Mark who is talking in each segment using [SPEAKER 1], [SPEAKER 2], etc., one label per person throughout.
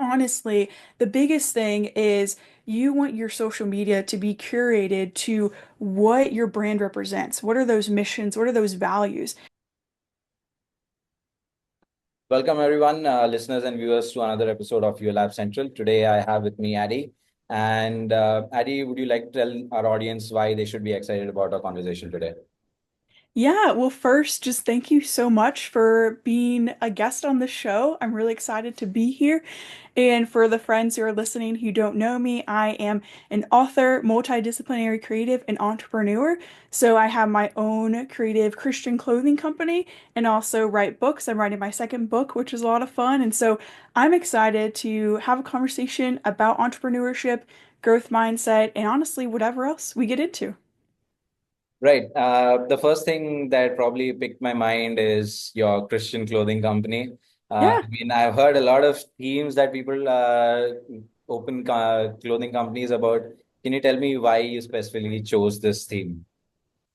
[SPEAKER 1] honestly, the biggest thing is you want your social media to be curated to what your brand represents. What are those missions? What are those values?
[SPEAKER 2] Welcome, everyone, listeners and viewers, to another episode of Yollab Central. Today, I have with me Addie. And Addie, would you like to tell our audience why they should be excited about our conversation today?
[SPEAKER 1] Yeah, well, first, just thank you so much for being a guest on the show. I'm really excited to be here. And for the friends who are listening who don't know me, I am an author, multidisciplinary creative, and entrepreneur. So I have my own creative Christian clothing company and also write books. I'm writing my second book, which is a lot of fun. And so I'm excited to have a conversation about entrepreneurship, growth mindset, and honestly, whatever else we get into.
[SPEAKER 2] Right. The first thing that probably picked my mind is your Christian clothing company.
[SPEAKER 1] Yeah.
[SPEAKER 2] I've heard a lot of themes that people open clothing companies about. Can you tell me why you specifically chose this theme?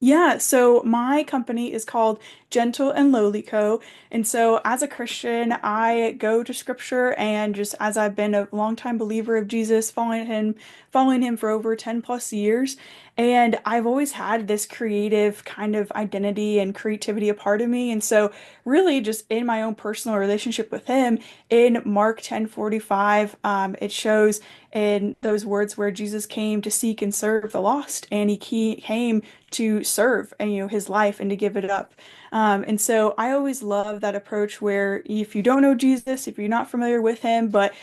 [SPEAKER 1] Yeah, so my company is called Gentle and Lowly Co. And so as a Christian, I go to scripture and just as I've been a longtime believer of Jesus, following him for over 10 plus years. And I've always had this creative kind of identity and creativity a part of me. And so really just in my own personal relationship with him, in Mark 10:45, it shows in those words where Jesus came to seek and serve the lost, and he came to serve and his life and to give it up. And so I always love that approach where if you don't know Jesus, if you're not familiar with him, but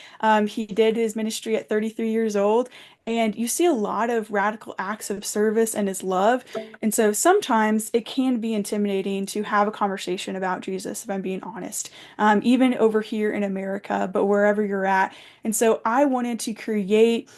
[SPEAKER 1] he did his ministry at 33 years old, and you see a lot of radical acts of service and his love. And so sometimes it can be intimidating to have a conversation about Jesus, if I'm being honest, even over here in America, but wherever you're at. And so I wanted to create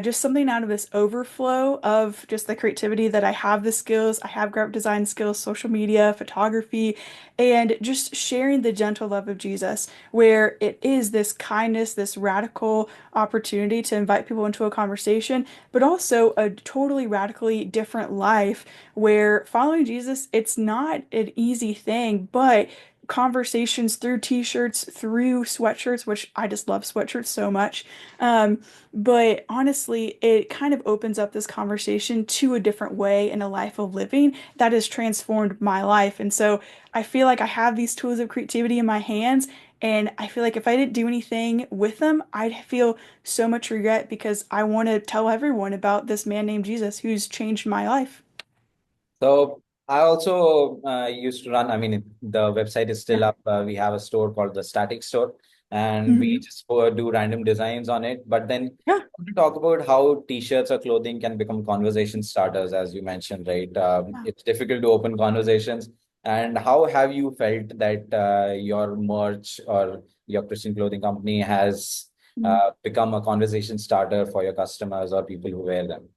[SPEAKER 1] just something out of this overflow of just the creativity that I have the skills. I have graphic design skills, social media, photography, and just sharing the gentle love of Jesus, where it is this kindness, this radical opportunity to invite people into a conversation, but also a totally radically different life where following Jesus, it's not an easy thing, but conversations through t-shirts, through sweatshirts, which I just love sweatshirts so much. Um, but honestly, it kind of opens up this conversation to a different way in a life of living that has transformed my life. And so I feel like I have these tools of creativity in my hands. And I feel like if I didn't do anything with them, I'd feel so much regret because I want to tell everyone about this man named Jesus who's changed my life.
[SPEAKER 2] So I also used to run. The website is
[SPEAKER 1] Yeah.
[SPEAKER 2] still up. We have a store called the Static Store, and we
[SPEAKER 1] Mhm.
[SPEAKER 2] just do random designs on it. But then
[SPEAKER 1] Yeah.
[SPEAKER 2] I want to talk about how t-shirts or clothing can become conversation starters, as you mentioned, right? It's difficult to open conversations. And how have you felt that your merch or your Christian clothing company has
[SPEAKER 1] Yeah.
[SPEAKER 2] become a conversation starter for your customers or people who wear them?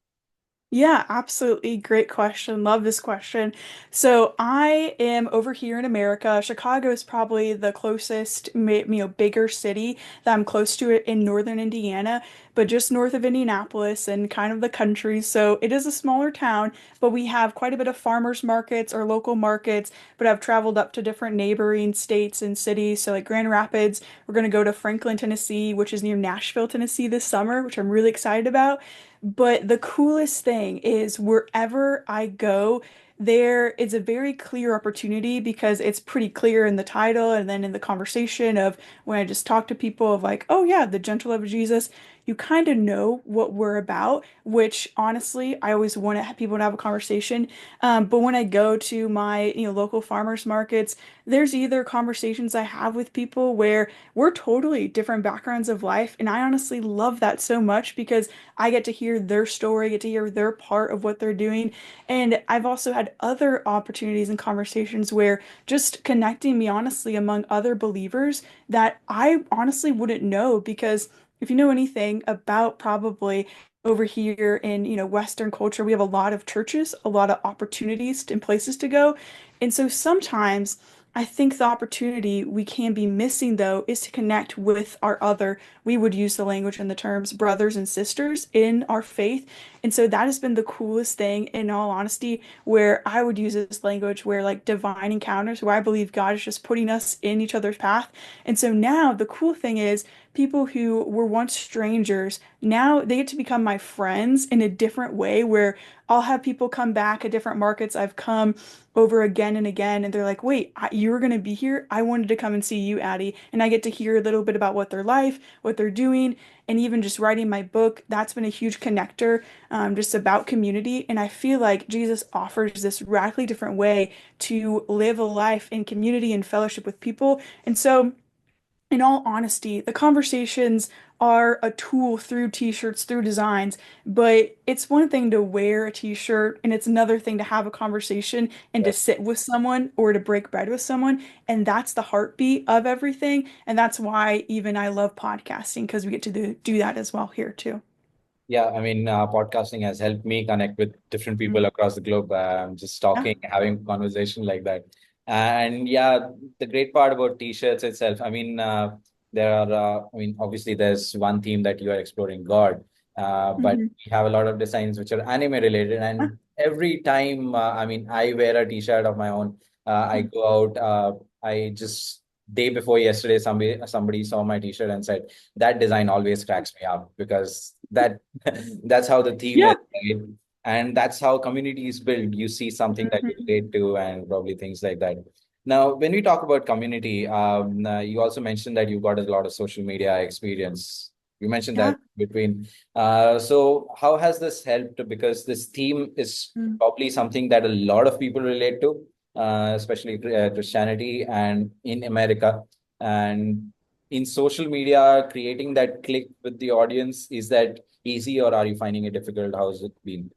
[SPEAKER 1] Yeah, absolutely. Great question. Love this question. So I am over here in America. Chicago is probably the closest, bigger city that I'm close to it in northern Indiana, but just north of Indianapolis and kind of the country. So it is a smaller town, but we have quite a bit of farmers markets or local markets, but I've traveled up to different neighboring states and cities. So like Grand Rapids, we're going to go to Franklin, Tennessee, which is near Nashville, Tennessee this summer, which I'm really excited about. But the coolest thing is wherever I go, there is a very clear opportunity because it's pretty clear in the title and then in the conversation of when I just talk to people of like, oh yeah, the gentle love of Jesus, you kind of know what we're about, which honestly, I always want to have people to have a conversation. But when I go to my, local farmers markets, there's either conversations I have with people where we're totally different backgrounds of life. And I honestly love that so much because I get to hear their story, get to hear their part of what they're doing. And I've also had other opportunities and conversations where just connecting me honestly among other believers that I honestly wouldn't know because if you know anything about probably over here in, Western culture, we have a lot of churches, a lot of opportunities and places to go. And so sometimes I think the opportunity we can be missing though is to connect with our other, we would use the language and the terms brothers and sisters in our faith. And so that has been the coolest thing in all honesty, where I would use this language where like divine encounters, where I believe God is just putting us in each other's path. And so now the cool thing is people who were once strangers, now they get to become my friends in a different way where I'll have people come back at different markets I've come over again and again, and they're like, wait, you were going to be here? I wanted to come and see you, Addie. And I get to hear a little bit about what their life, what they're doing, and even just writing my book. That's been a huge connector, just about community. And I feel like Jesus offers this radically different way to live a life in community and fellowship with people. And so, in all honesty, the conversations are a tool through t-shirts, through designs, but it's one thing to wear a t-shirt and it's another thing to have a conversation and to sit with someone or to break bread with someone. And that's the heartbeat of everything. And that's why even I love podcasting because we get to do that as well here too.
[SPEAKER 2] Yeah, I mean, podcasting has helped me connect with different people
[SPEAKER 1] Mm.
[SPEAKER 2] across the globe. Just
[SPEAKER 1] Yeah.
[SPEAKER 2] talking, having conversation like that. And yeah, the great part about t-shirts itself, I mean, there are, I mean, obviously there's one theme that you are exploring, God, but
[SPEAKER 1] Mhm.
[SPEAKER 2] we have a lot of designs which are anime related.
[SPEAKER 1] Yeah.
[SPEAKER 2] And every time, I mean, I wear a t-shirt of my own, I
[SPEAKER 1] Mm.
[SPEAKER 2] go out, I just, day before yesterday, somebody saw my t-shirt and said, that design always cracks me up because that that's how the theme
[SPEAKER 1] Yeah.
[SPEAKER 2] is, right? And that's how community is built. You see something that you
[SPEAKER 1] Mhm.
[SPEAKER 2] relate to and probably things like that. Now, when we talk about community, you also mentioned that you got a lot of social media experience. You mentioned
[SPEAKER 1] Yeah.
[SPEAKER 2] that between. So how has this helped? Because this theme is
[SPEAKER 1] Mm.
[SPEAKER 2] probably something that a lot of people relate to, especially Christianity and in America. And in social media, creating that click with the audience, is that easy or are you finding it difficult? How's it been?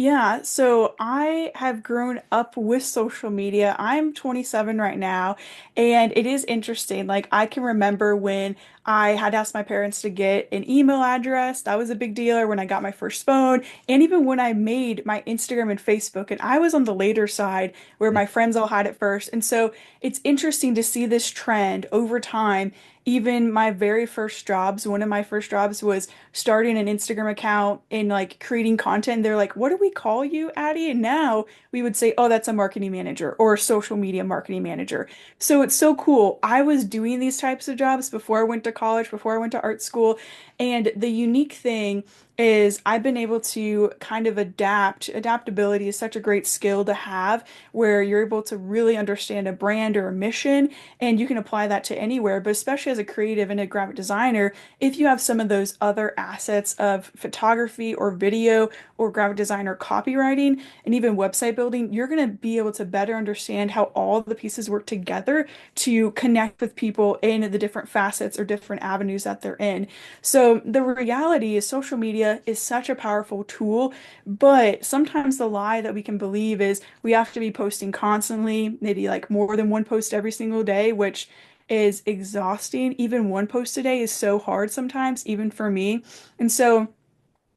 [SPEAKER 1] Yeah, so I have grown up with social media. I'm 27 right now, and it is interesting. Like, I can remember when I had asked my parents to get an email address. That was a big deal, or when I got my first phone, and even when I made my Instagram and Facebook. And I was on the later side where my friends all had it first. And so it's interesting to see this trend over time. Even my very first jobs, one of my first jobs was starting an Instagram account and like creating content. They're like, what do we call you, Addie? And now we would say, oh, that's a marketing manager or a social media marketing manager. So it's so cool. I was doing these types of jobs before I went to college, before I went to art school. And the unique thing is I've been able to kind of adapt. Adaptability is such a great skill to have where you're able to really understand a brand or a mission and you can apply that to anywhere. But especially as a creative and a graphic designer, if you have some of those other assets of photography or video or graphic design or copywriting and even website building, you're going to be able to better understand how all the pieces work together to connect with people in the different facets or different avenues that they're in. So the reality is social media is such a powerful tool, but sometimes the lie that we can believe is we have to be posting constantly, maybe like more than one post every single day, which is exhausting. Even one post a day is so hard sometimes, even for me. And so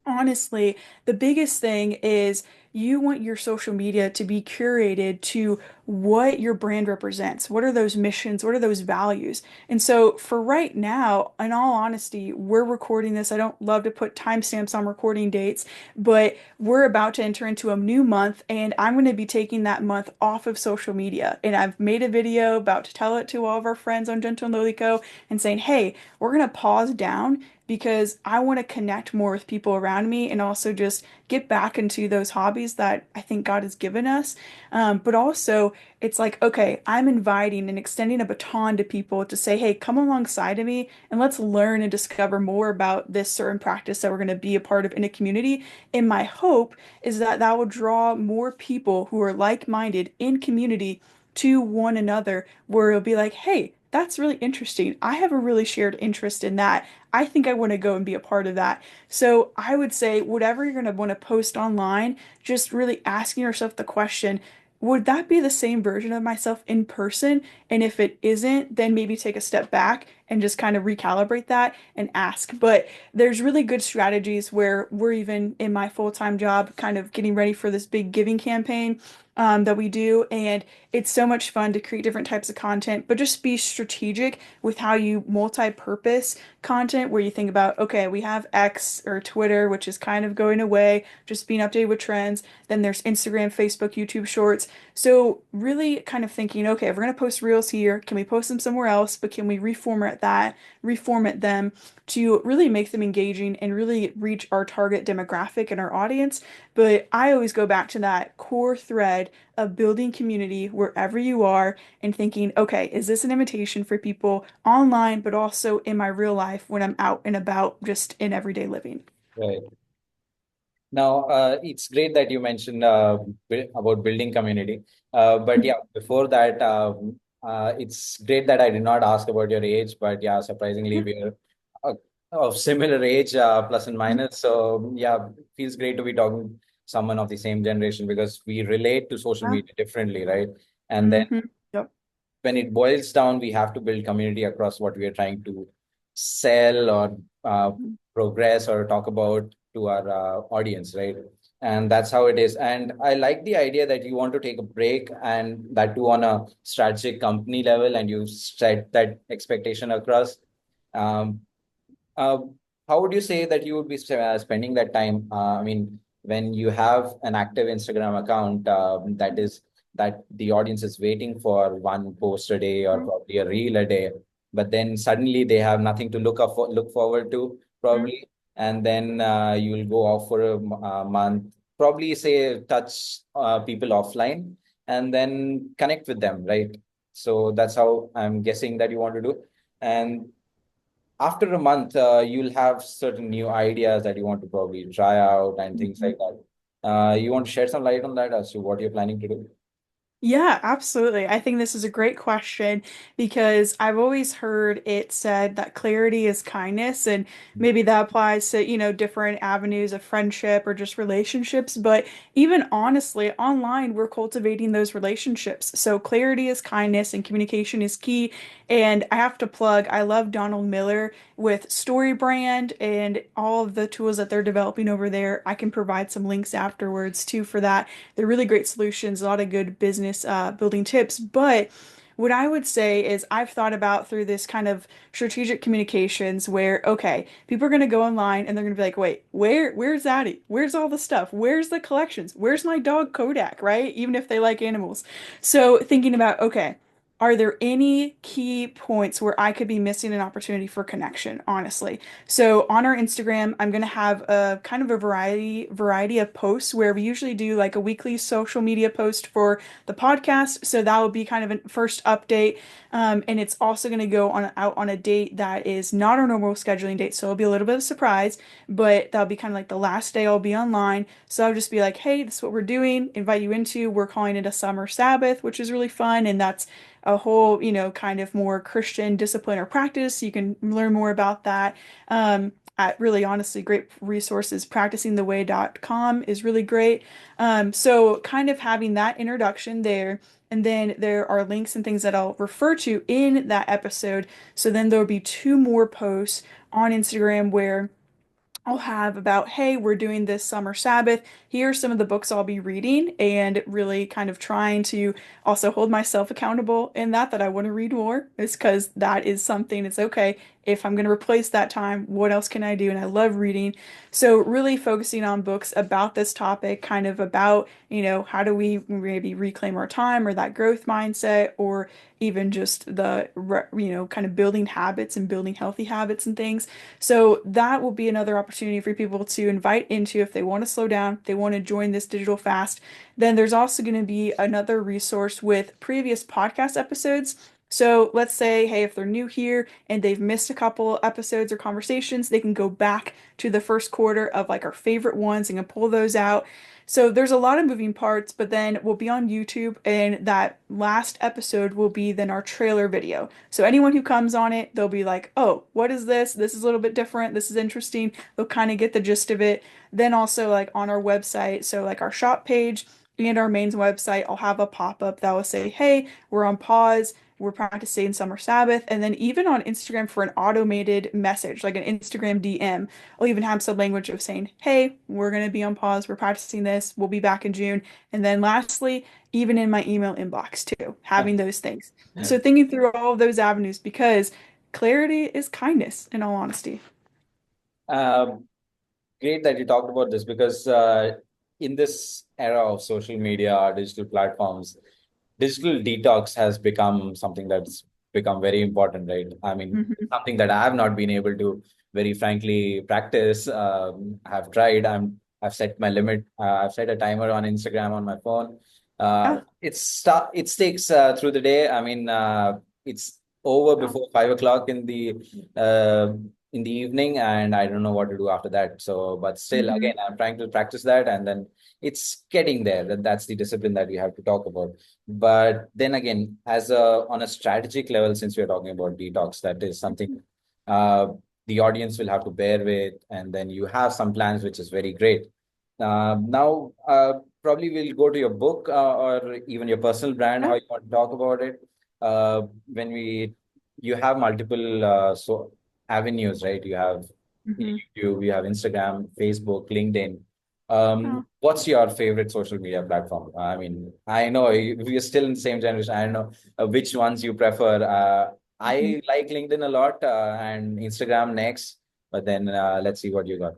[SPEAKER 1] honestly, the biggest thing is you want your social media to be curated to what your brand represents. What are those missions? What are those values? And so for right now, in all honesty, we're recording this. I don't love to put timestamps on recording dates, but we're about to enter into a new month and I'm going to be taking that month off of social media. And I've made a video about to tell it to all of our friends on Gentle and Lowly Co. and saying, hey, we're going to pause down because I want to connect more with people around me and also just get back into those hobbies that I think God has given us. But also, it's like, okay, I'm inviting and extending a baton to people to say, hey, come alongside of me and let's learn and discover more about this certain practice that we're going to be a part of in a community. And my hope is that that will draw more people who are like-minded in community to one another, where it'll be like, hey, that's really interesting. I have a really shared interest in that. I think I want to go and be a part of that. So I would say, whatever you're going to want to post online, just really asking yourself the question, would that be the same version of myself in person? And if it isn't, then maybe take a step back and just kind of recalibrate that and ask. But there's really good strategies where we're even in my full-time job, kind of getting ready for this big giving campaign that we do. And it's so much fun to create different types of content, but just be strategic with how you multi-purpose content where you think about, okay, we have X or Twitter, which is kind of going away, just being updated with trends. Then there's Instagram, Facebook, YouTube Shorts. So really kind of thinking, okay, if we're going to post reels here, can we post them somewhere else? But can we reformat them to really make them engaging and really reach our target demographic and our audience? But I always go back to that core thread of building community wherever you are and thinking, okay, is this an invitation for people online, but also in my real life when I'm out and about just in everyday living?
[SPEAKER 2] Right. Now, it's great that you mentioned about building community. But yeah, before that, it's great that I did not ask about your age. But yeah, surprisingly, we're uh, of similar age, plus and minus. So yeah, feels great to be talking to someone of the same generation because we relate to social
[SPEAKER 1] Yeah.
[SPEAKER 2] media differently, right? And then
[SPEAKER 1] Hmm. Yep.
[SPEAKER 2] when it boils down, we have to build community across what we are trying to sell or progress or talk about to our audience, right? And that's how it is. And I like the idea that you want to take a break and that too on a strategic company level and you set that expectation across. Um, uh, how would you say that you would be spending that time? I mean, when you have an active Instagram account, that the audience is waiting for one post a day or probably a reel a day, but then suddenly they have nothing to look forward to, probably, and then you will go off for a month, probably say touch people offline, and then connect with them, right? So that's how I'm guessing that you want to do. And after a month, you'll have certain new ideas that you want to probably try out and things
[SPEAKER 1] Mhm.
[SPEAKER 2] like that. You want to shed some light on that as to what you're planning to do?
[SPEAKER 1] Yeah, absolutely. I think this is a great question because I've always heard it said that clarity is kindness, and maybe that applies to, different avenues of friendship or just relationships. But even honestly, online, we're cultivating those relationships. So clarity is kindness and communication is key. And I have to plug, I love Donald Miller with StoryBrand and all of the tools that they're developing over there. I can provide some links afterwards too for that. They're really great solutions, a lot of good business building tips. But what I would say is I've thought about through this kind of strategic communications where, okay, people are going to go online and they're going to be like, wait, where's Addie? Where's all the stuff? Where's the collections? Where's my dog Kodak, right? Even if they like animals. So thinking about, okay, are there any key points where I could be missing an opportunity for connection, honestly? So on our Instagram, I'm going to have a kind of a variety of posts where we usually do like a weekly social media post for the podcast. So that will be kind of a first update. And it's also going to go out on a date that is not our normal scheduling date. So it'll be a little bit of a surprise, but that'll be kind of like the last day I'll be online. So I'll just be like, hey, this is what we're doing, invite you into. We're calling it a Summer Sabbath, which is really fun. And that's a whole, kind of more Christian discipline or practice. You can learn more about that. At really honestly great resources. Practicingtheway.com is really great. So kind of having that introduction there. And then there are links and things that I'll refer to in that episode. So then there'll be two more posts on Instagram where I'll have about, hey, we're doing this summer Sabbath. Here are some of the books I'll be reading, and really kind of trying to also hold myself accountable in that I want to read more. It's because that is something, it's okay. If I'm going to replace that time, what else can I do? And I love reading. So really focusing on books about this topic, kind of about, how do we maybe reclaim our time or that growth mindset, or even just kind of building habits and building healthy habits and things. So that will be another opportunity for people to invite into if they want to slow down, they want to join this digital fast. Then there's also going to be another resource with previous podcast episodes. So let's say, hey, if they're new here and they've missed a couple episodes or conversations, they can go back to the first quarter of like our favorite ones and can pull those out. So there's a lot of moving parts, but then we'll be on YouTube, and that last episode will be then our trailer video. So anyone who comes on it, they'll be like, "Oh, what is this? This is a little bit different. This is interesting." They'll kind of get the gist of it. Then also like on our website, so like our shop page and our main website, I'll have a pop-up that will say, "Hey, we're on pause. We're practicing Summer Sabbath." And then even on Instagram for an automated message, like an Instagram DM, I'll even have some language of saying, "Hey, we're going to be on pause. We're practicing this. We'll be back in June." And then lastly, even in my email inbox too, having those things. So thinking through all of those avenues because clarity is kindness, in all honesty.
[SPEAKER 2] Um, Great that you talked about this because in this era of social media, digital platforms, digital detox has become something that's become very important, right? I mean,
[SPEAKER 1] Hmm.
[SPEAKER 2] something that I have not been able to very frankly practice. Have tried. I've set my limit. I've set a timer on Instagram on my phone.
[SPEAKER 1] Yeah.
[SPEAKER 2] It takes through the day. I mean, it's over before 5 o'clock in the evening, and I don't know what to do after that. So, but still,
[SPEAKER 1] Hmm.
[SPEAKER 2] again, I'm trying to practice that, and then it's getting there. That's the discipline that we have to talk about. But then again, as a on a strategic level, since we're talking about detox, that is something uh, the audience will have to bear with, and then you have some plans, which is very great. Now, probably we'll go to your book or even your personal brand, how
[SPEAKER 1] Yeah.
[SPEAKER 2] you want to talk about it. When you have multiple avenues, right? You have
[SPEAKER 1] Hmm.
[SPEAKER 2] YouTube, you have Instagram, Facebook, LinkedIn.
[SPEAKER 1] Yeah.
[SPEAKER 2] What's your favorite social media platform? I mean, I know we're still in the same generation. I don't know which ones you prefer.
[SPEAKER 1] Mhm.
[SPEAKER 2] I like LinkedIn a lot and Instagram next, but then let's see what you got.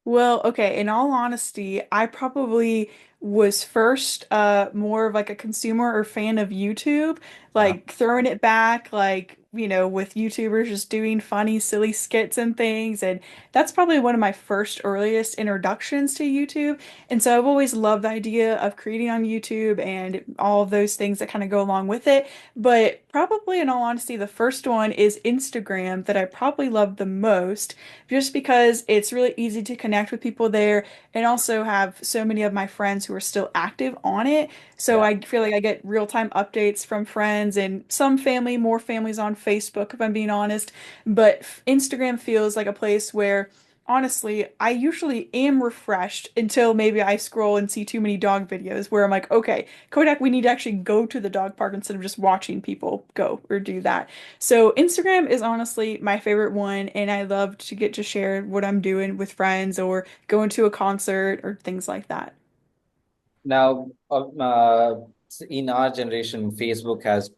[SPEAKER 1] Well, okay, in all honesty, I probably was first more of like a consumer or fan of YouTube,
[SPEAKER 2] Uh,
[SPEAKER 1] like throwing it back, like, with YouTubers just doing funny, silly skits and things. And that's probably one of my first earliest introductions to YouTube. And so I've always loved the idea of creating on YouTube and all of those things that kind of go along with it. But probably in all honesty, the first one is Instagram that I probably love the most just because it's really easy to connect with people there and also have so many of my friends who are still active on it. So
[SPEAKER 2] yeah.
[SPEAKER 1] I feel like I get real-time updates from friends and some family, more families on Facebook, if I'm being honest. But Instagram feels like a place where honestly, I usually am refreshed until maybe I scroll and see too many dog videos where I'm like, okay, Kodak, we need to actually go to the dog park instead of just watching people go or do that. So Instagram is honestly my favorite one, and I love to get to share what I'm doing with friends or going to a concert or things like that.
[SPEAKER 2] Now, in our generation, Facebook has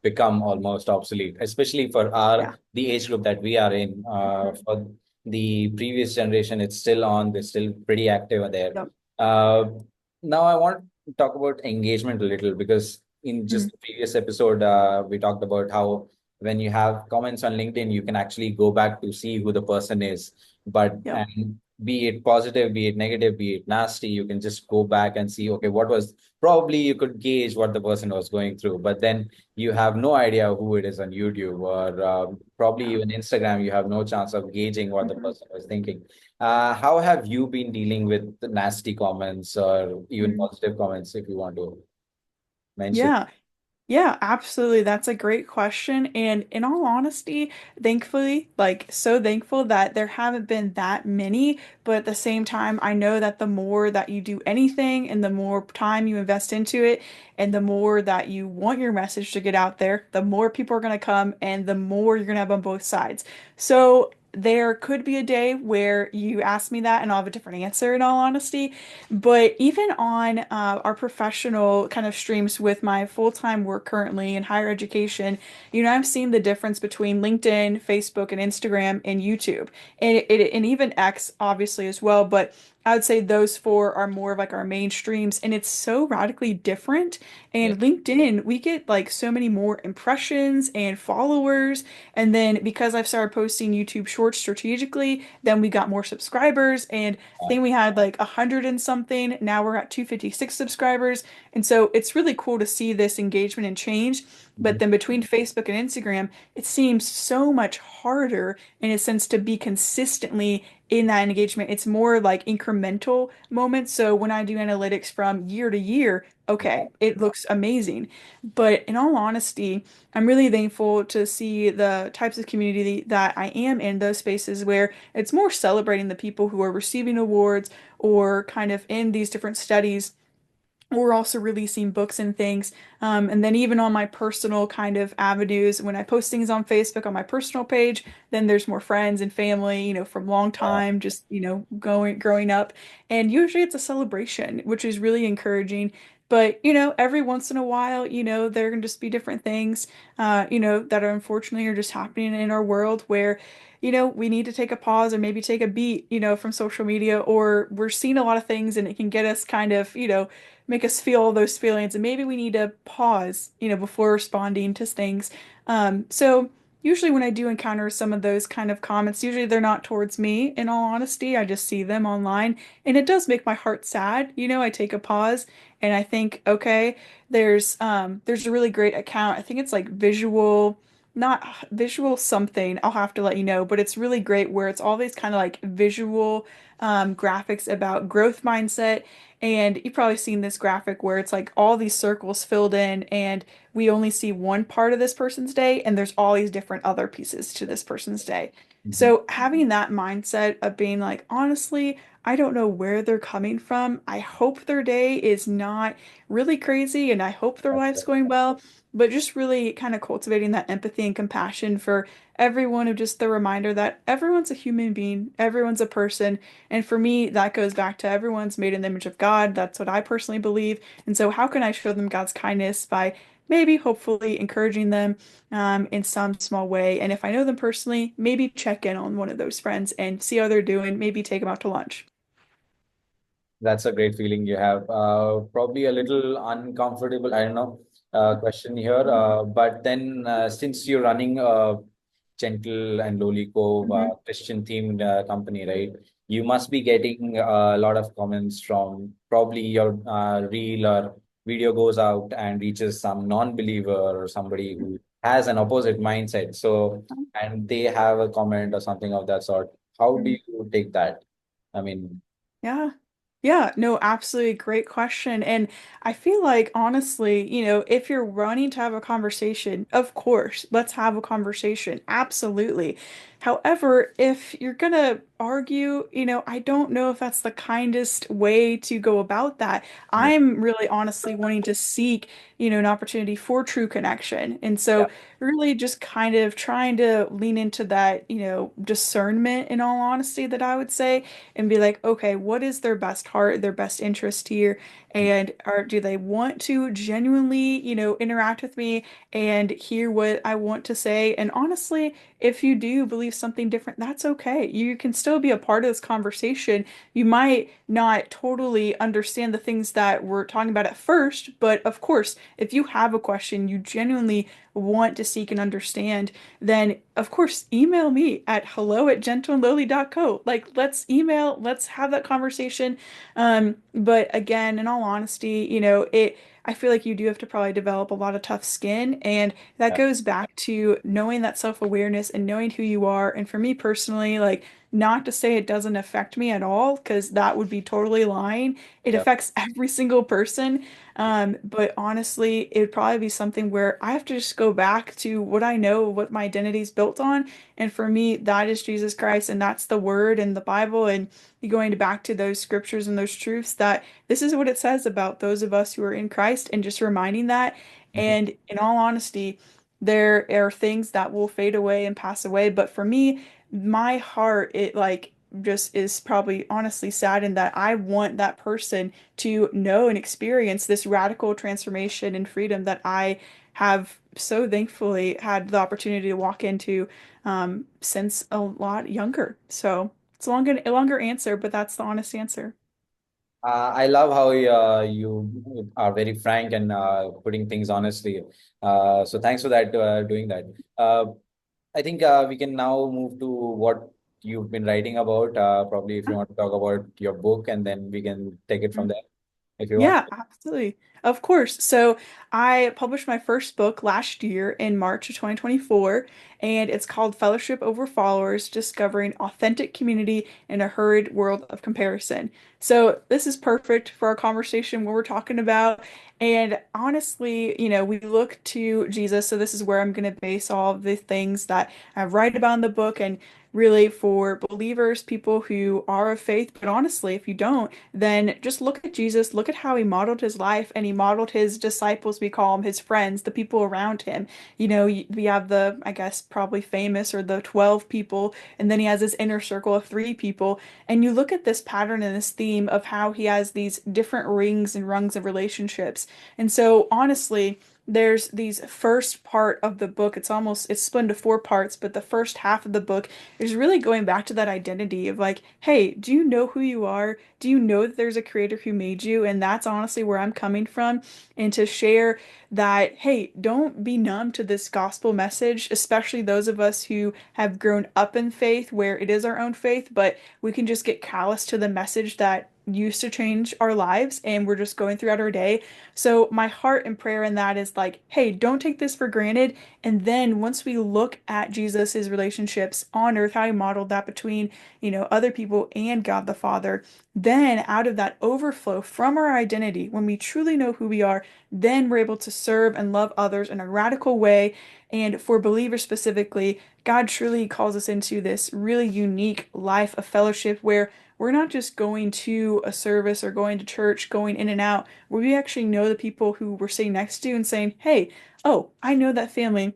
[SPEAKER 2] become almost obsolete, especially for our
[SPEAKER 1] Yeah.
[SPEAKER 2] the age group that we are in.
[SPEAKER 1] Mhm.
[SPEAKER 2] For the previous generation, it's still on. They're still pretty active there.
[SPEAKER 1] Yep.
[SPEAKER 2] Uh, Now, I want to talk about engagement a little because in
[SPEAKER 1] Mm.
[SPEAKER 2] just the previous episode, we talked about how when you have comments on LinkedIn, you can actually go back to see who the person is. But
[SPEAKER 1] Yep.
[SPEAKER 2] and be it positive, be it negative, be it nasty, you can just go back and see, okay, what was probably you could gauge what the person was going through, but then you have no idea who it is on YouTube or probably
[SPEAKER 1] Yeah.
[SPEAKER 2] even Instagram, you have no chance of gauging what the
[SPEAKER 1] Mhm.
[SPEAKER 2] person was thinking. How have you been dealing with the nasty comments or even
[SPEAKER 1] Mm.
[SPEAKER 2] positive comments, if you want to mention?
[SPEAKER 1] Yeah. Yeah, absolutely. That's a great question. And in all honesty, thankfully, like so thankful that there haven't been that many. But at the same time, I know that the more that you do anything and the more time you invest into it, and the more that you want your message to get out there, the more people are going to come and the more you're going to have on both sides. So there could be a day where you ask me that and I'll have a different answer in all honesty. But even on our professional kind of streams with my full-time work currently in higher education, I've seen the difference between LinkedIn, Facebook, and Instagram and YouTube, and even X, obviously, as well. But I would say those four are more of like our main streams, and it's so radically different.
[SPEAKER 2] Yeah.
[SPEAKER 1] And LinkedIn, we get like so many more impressions and followers. And then because I've started posting YouTube shorts strategically, then we got more subscribers. And I think we had like 100 and something. Now we're at 256 subscribers. And so it's really cool to see this engagement and change. But
[SPEAKER 2] Mhm.
[SPEAKER 1] then between Facebook and Instagram, it seems so much harder in a sense to be consistently in that engagement. It's more like incremental moments. So when I do analytics from year to year, okay, it looks amazing. But in all honesty, I'm really thankful to see the types of community that I am in those spaces where it's more celebrating the people who are receiving awards or kind of in these different studies. We're also releasing books and things. And then even on my personal kind of avenues, when I post things on Facebook on my personal page, then there's more friends and family, from long time, just, growing up. And usually it's a celebration, which is really encouraging. But, every once in a while, there can just be different things, that are unfortunately are just happening in our world where, we need to take a pause or maybe take a beat, from social media, or we're seeing a lot of things and it can get us kind of, make us feel all those feelings. And maybe we need to pause, before responding to things. So usually when I do encounter some of those kind of comments, usually they're not towards me, in all honesty. I just see them online and it does make my heart sad. I take a pause and I think, okay, there's a really great account. I think it's like visual, not visual something. I'll have to let you know, but it's really great where it's all these kind of like visual graphics about growth mindset. And you've probably seen this graphic where it's like all these circles filled in, and we only see one part of this person's day, and there's all these different other pieces to this person's day.
[SPEAKER 2] Mhm.
[SPEAKER 1] So having that mindset of being like, honestly, I don't know where they're coming from. I hope their day is not really crazy and I hope their
[SPEAKER 2] That's
[SPEAKER 1] life's going well, but just really kind of cultivating that empathy and compassion for everyone, of just the reminder that everyone's a human being, everyone's a person. And for me, that goes back to everyone's made in the image of God. That's what I personally believe. And so, how can I show them God's kindness by maybe hopefully encouraging them in some small way? And if I know them personally, maybe check in on one of those friends and see how they're doing, maybe take them out to lunch.
[SPEAKER 2] That's a great feeling you have. Probably a little uncomfortable, I don't know, question here. But then, since you're running a gentle and lowly cove
[SPEAKER 1] Mhm.
[SPEAKER 2] Christian themed company, right? You must be getting a lot of comments from probably your reel or video goes out and reaches some non-believer or somebody who has an opposite mindset. So, and they have a comment or something of that sort. How do
[SPEAKER 1] Mhm.
[SPEAKER 2] you take that? I mean,
[SPEAKER 1] Yeah. Yeah, no, absolutely great question. And I feel like honestly, if you're running to have a conversation, of course, let's have a conversation. Absolutely. However, if you're gonna argue, I don't know if that's the kindest way to go about that.
[SPEAKER 2] yeah,
[SPEAKER 1] I'm really honestly wanting to seek, an opportunity for true connection. And
[SPEAKER 2] yeah,
[SPEAKER 1] so really just kind of trying to lean into that, discernment, in all honesty, that I would say, and be like, okay, what is their best heart, their best interest here? And do they want to genuinely, interact with me and hear what I want to say? And honestly, if you do believe something different, that's okay. You can still be a part of this conversation. You might not totally understand the things that we're talking about at first, but of course, if you have a question, you genuinely want to seek and understand, then of course email me at hello@gentleandlowly.co. Like, let's email, let's have that conversation. But again, in all honesty, I feel like you do have to probably develop a lot of tough skin, and that
[SPEAKER 2] yeah,
[SPEAKER 1] goes back to knowing that self-awareness and knowing who you are. And for me personally, like, not to say it doesn't affect me at all, because that would be totally lying. It
[SPEAKER 2] yeah,
[SPEAKER 1] affects every single person. But honestly, it would probably be something where I have to just go back to what I know, what my identity is built on. And for me, that is Jesus Christ, and that's the word and the Bible. And going back to those scriptures and those truths, that this is what it says about those of us who are in Christ, and just reminding that.
[SPEAKER 2] mhm,
[SPEAKER 1] And in all honesty, there are things that will fade away and pass away. But for me, my heart, it like just is probably honestly saddened that I want that person to know and experience this radical transformation and freedom that I have so thankfully had the opportunity to walk into since a lot younger. So it's a longer answer, but that's the honest answer.
[SPEAKER 2] I love how you are very frank and putting things honestly. So thanks for that, doing that. Uh, I think we can now move to what you've been writing about. Probably if you want to talk about your book, and then we can take it from there if you want.
[SPEAKER 1] Yeah, absolutely. Of course. So I published my first book last year in March of 2024, and it's called Fellowship Over Followers: Discovering Authentic Community in a Hurried World of Comparison. So this is perfect for our conversation, what we're talking about. And honestly, we look to Jesus. So this is where I'm going to base all of the things that I write about in the book. And really for believers, people who are of faith. But honestly, if you don't, then just look at Jesus, look at how he modeled his life, and he modeled his disciples, we call them his friends, the people around him. We have the, I guess, probably famous or the 12 people, and then he has this inner circle of three people. And you look at this pattern and this theme of how he has these different rings and rungs of relationships. And so, honestly, there's these first part of the book. It's split into four parts, but the first half of the book is really going back to that identity of like, hey, do you know who you are? Do you know that there's a creator who made you? And that's honestly where I'm coming from. And to share that, hey, don't be numb to this gospel message, especially those of us who have grown up in faith where it is our own faith, but we can just get callous to the message that used to change our lives and we're just going throughout our day. So my heart and prayer in that is like, hey, don't take this for granted. And then once we look at Jesus' relationships on earth, how he modeled that between, other people and God the Father, then out of that overflow from our identity, when we truly know who we are, then we're able to serve and love others in a radical way. And for believers specifically, God truly calls us into this really unique life of fellowship where we're not just going to a service or going to church, going in and out, where we actually know the people who we're sitting next to and saying, hey, oh, I know that family.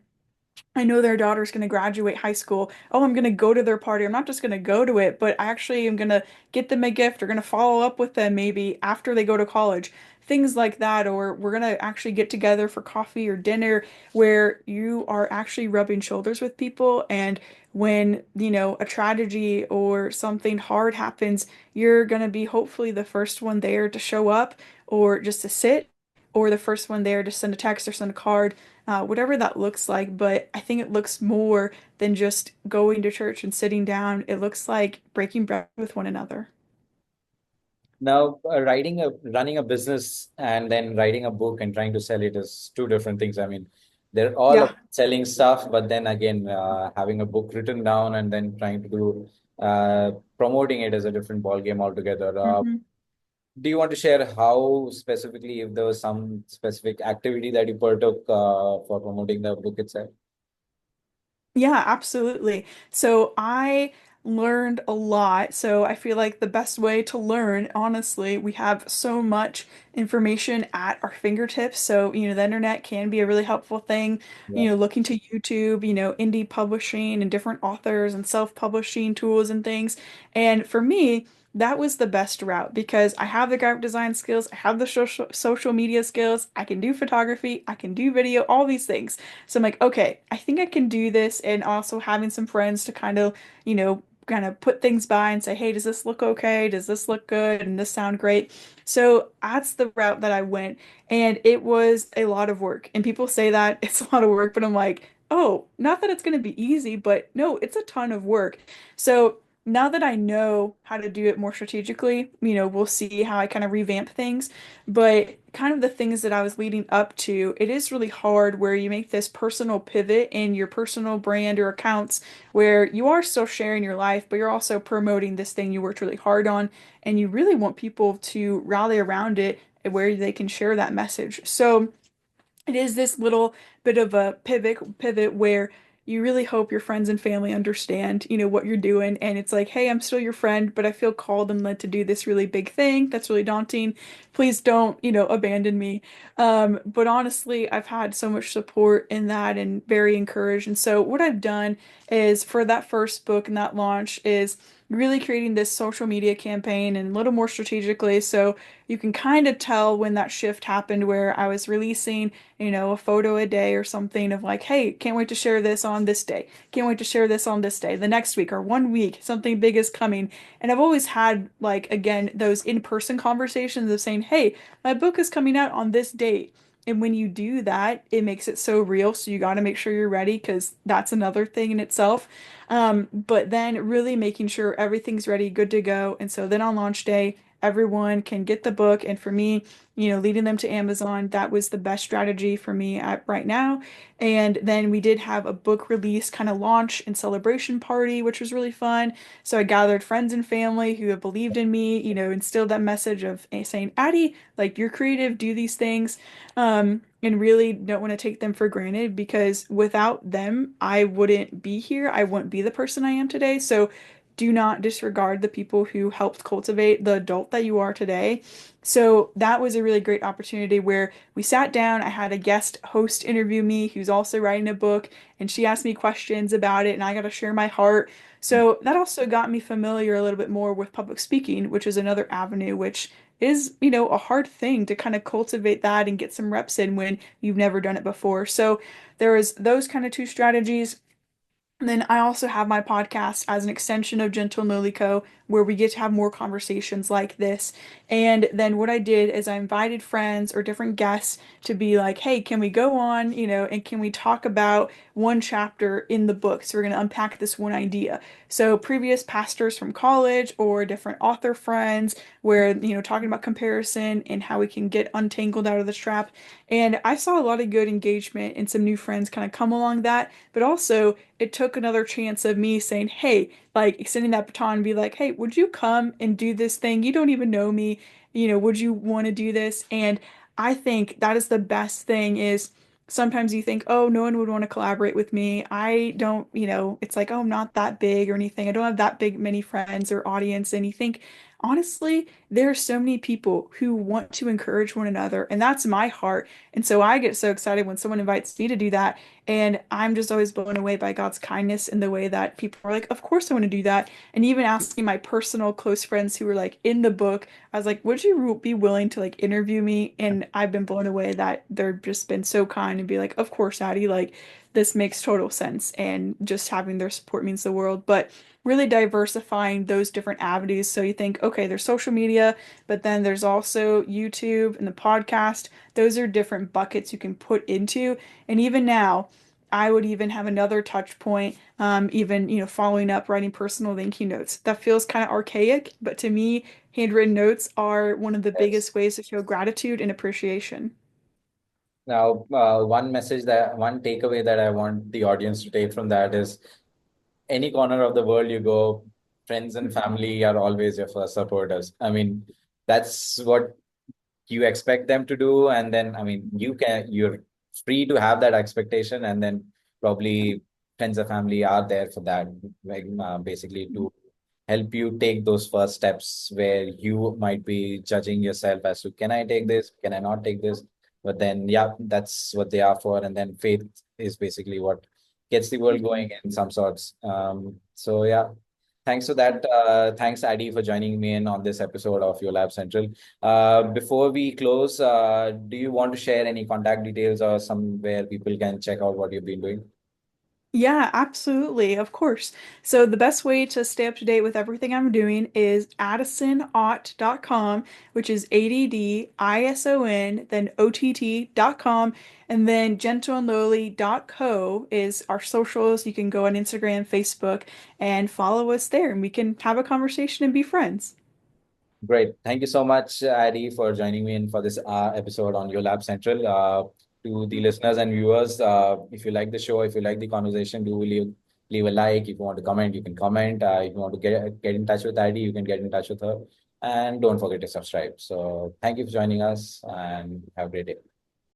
[SPEAKER 1] I know their daughter's going to graduate high school. Oh, I'm going to go to their party. I'm not just going to go to it, but I actually am going to get them a gift or going to follow up with them maybe after they go to college. Things like that. Or we're going to actually get together for coffee or dinner where you are actually rubbing shoulders with people. And when, a tragedy or something hard happens, you're going to be hopefully the first one there to show up or just to sit or the first one there to send a text or send a card, whatever that looks like. But I think it looks more than just going to church and sitting down. It looks like breaking bread with one another.
[SPEAKER 2] Now, running a business and then writing a book and trying to sell it is two different things. I mean, they're all
[SPEAKER 1] Yeah.
[SPEAKER 2] about selling stuff, but then again, having a book written down and then trying to do promoting it is a different ball game altogether.
[SPEAKER 1] Mhm.
[SPEAKER 2] Do you want to share how specifically, if there was some specific activity that you partook for promoting the book itself?
[SPEAKER 1] Yeah, absolutely. So I learned a lot. So I feel like the best way to learn, honestly, we have so much information at our fingertips. So, the internet can be a really helpful thing.
[SPEAKER 2] Yeah.
[SPEAKER 1] Looking to YouTube, indie publishing and different authors and self-publishing tools and things. And for me, that was the best route because I have the graphic design skills, I have the social media skills, I can do photography, I can do video, all these things. So I'm like, okay, I think I can do this. And also having some friends to kind of put things by and say, hey, does this look okay? Does this look good? And this sound great? So that's the route that I went. And it was a lot of work. And people say that it's a lot of work, but I'm like, oh, not that it's going to be easy, but no, it's a ton of work. So now that I know how to do it more strategically, we'll see how I kind of revamp things. But kind of the things that I was leading up to, it is really hard where you make this personal pivot in your personal brand or accounts where you are still sharing your life, but you're also promoting this thing you worked really hard on, and you really want people to rally around it where they can share that message. So it is this little bit of a pivot where you really hope your friends and family understand, what you're doing. And it's like, hey, I'm still your friend, but I feel called and led to do this really big thing that's really daunting. Please don't, abandon me. But honestly, I've had so much support in that and very encouraged. And so what I've done is for that first book and that launch is really creating this social media campaign and a little more strategically. So you can kind of tell when that shift happened where I was releasing, a photo a day or something of like, hey, can't wait to share this on this day. Can't wait to share this on this day. The next week or one week, something big is coming. And I've always had like, again, those in-person conversations of saying, hey, my book is coming out on this date. And when you do that, it makes it so real. So you got to make sure you're ready because that's another thing in itself. But then really making sure everything's ready, good to go. And so then on launch day, everyone can get the book. And for me, leading them to Amazon, that was the best strategy for me at right now. And then we did have a book release kind of launch and celebration party, which was really fun. So I gathered friends and family who have believed in me, instilled that message of saying, Addie, like you're creative, do these things. And really don't want to take them for granted because without them, I wouldn't be here. I wouldn't be the person I am today. So do not disregard the people who helped cultivate the adult that you are today. So that was a really great opportunity where we sat down. I had a guest host interview me who's also writing a book, and she asked me questions about it, and I got to share my heart. So that also got me familiar a little bit more with public speaking, which is another avenue, which is, a hard thing to kind of cultivate that and get some reps in when you've never done it before. So there was those kind of two strategies. And then I also have my podcast as an extension of Gentle Lowly Co., where we get to have more conversations like this. And then what I did is I invited friends or different guests to be like, hey, can we go on, and can we talk about one chapter in the book? So we're going to unpack this one idea. So previous pastors from college or different author friends, where, talking about comparison and how we can get untangled out of the trap. And I saw a lot of good engagement and some new friends kind of come along that, but also it took another chance of me saying, hey, like extending that baton and be like, hey, would you come and do this thing? You don't even know me. Would you want to do this? And I think that is the best thing is sometimes you think, oh, no one would want to collaborate with me. I don't, it's like, oh, I'm not that big or anything. I don't have that big many friends or audience. And you think, honestly, there are so many people who want to encourage one another, and that's my heart. And so I get so excited when someone invites me to do that. And I'm just always blown away by God's kindness in the way that people are like, of course I want to do that. And even asking my personal close friends who were like in the book, I was like, would you be willing to like interview me? And I've been blown away that they've just been so kind and be like, of course, Addie, like this makes total sense. And just having their support means the world. But really diversifying those different avenues. So you think, okay, there's social media, but then there's also YouTube and the podcast. Those are different buckets you can put into. And even now, I would even have another touch point, even, following up, writing personal thank you notes. That feels kind of archaic, but to me, handwritten notes are one of the
[SPEAKER 2] Yes.
[SPEAKER 1] biggest ways to show gratitude and appreciation.
[SPEAKER 2] Now, one takeaway that I want the audience to take from that is any corner of the world you go, friends and family are always your first supporters. I mean, that's what you expect them to do. And then, I mean, you're free to have that expectation. And then probably friends and family are there for that, like, basically to help you take those first steps where you might be judging yourself as to, can I take this? Can I not take this? But then, yeah, that's what they are for. And then faith is basically what gets the world
[SPEAKER 1] Mhm.
[SPEAKER 2] going in some sorts. So yeah, thanks for that. Thanks, Addie, for joining me in on this episode of Yollab Central. Before we close, do you want to share any contact details or somewhere people can check out what you've been doing?
[SPEAKER 1] Yeah, absolutely. Of course. So the best way to stay up to date with everything I'm doing is addisonott.com, which is ADDISON, then OTT.com, and then gentleandlowly.co is our socials. You can go on Instagram, Facebook, and follow us there, and we can have a conversation and be friends.
[SPEAKER 2] Great. Thank you so much, Addie, for joining me in for this episode on Your Lab Central. To the listeners and viewers, if you like the show, if you like the conversation, do leave a like. If you want to comment, you can comment. If you want to get in touch with Addie, you can get in touch with her. And don't forget to subscribe. So thank you for joining us and have a great day.